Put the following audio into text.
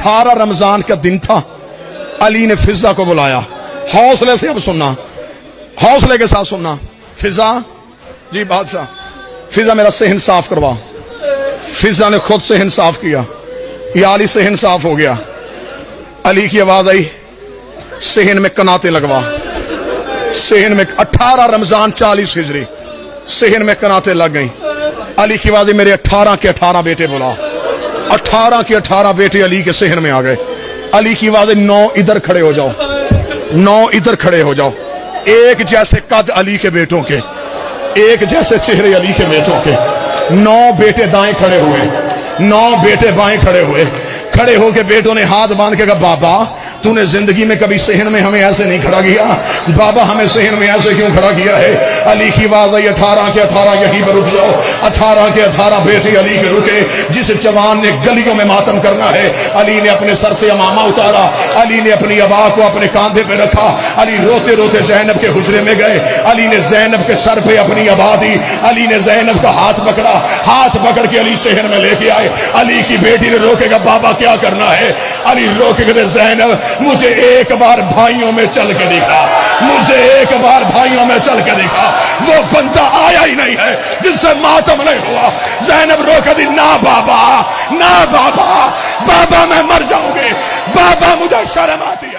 18 رمضان کا دن تھا. علی نے فضا کو بلایا. حوصلے سے اب سننا, حوصلے کے ساتھ سننا. فضا جی بادشاہ, فضا میرا صحن صاف کروا. فضا نے خود صحن صاف کیا. یا علی صحن صاف ہو گیا. علی کی آواز آئی, صحن میں کناتے لگوا. صحن میں 18 رمضان 40 ہجری صحن میں کناتے لگ گئیں. علی کی آواز, میرے 18 کے 18 بیٹے بلا. 18 کے 18 بیٹے علی کے صحن میں آ گئے. علی کی آواز, 9 ادھر کھڑے ہو جاؤ, 9 ادھر کھڑے ہو جاؤ. ایک جیسے قد علی کے بیٹوں کے, ایک جیسے چہرے علی کے بیٹوں کے. 9 بیٹے دائیں کھڑے ہوئے, 9 بیٹے بائیں کھڑے ہوئے. کھڑے ہو کے بیٹوں نے ہاتھ باندھ کے کہا, بابا تو نے زندگی میں کبھی صحن میں ہمیں ایسے نہیں کھڑا کیا, بابا ہمیں صحن میں ایسے کیوں کھڑا کیا ہے؟ علی کی آواز آئی, 18 کے 18 یہیں پر رک جاؤ. 18 کے 18 بیٹے علی کے رکے. جس جوان نے گلیوں میں ماتم کرنا ہے, علی نے اپنے سر سے امامہ اتارا. علی نے اپنی ابا کو اپنے کاندھے پہ رکھا. علی روتے روتے زینب کے حجرے میں گئے. علی نے زینب کے سر پہ اپنی ابا دی. علی نے زینب کا ہاتھ پکڑا. ہاتھ پکڑ کے علی صحن میں لے کے آئے. علی کی بیٹی نے روکے گا, بابا کیا کرنا ہے؟ علی روکے گا, زینب مجھے ایک بار بھائیوں میں چل کے دکھا, مجھے ایک بار بھائیوں میں چل کے دکھا. وہ بندہ آیا ہی نہیں ہے جن سے ماتم نہیں ہوا. زینب رو کے دی, نہ بابا, نہ بابا, بابا میں مر جاؤں گی, بابا مجھے شرم آتی ہے.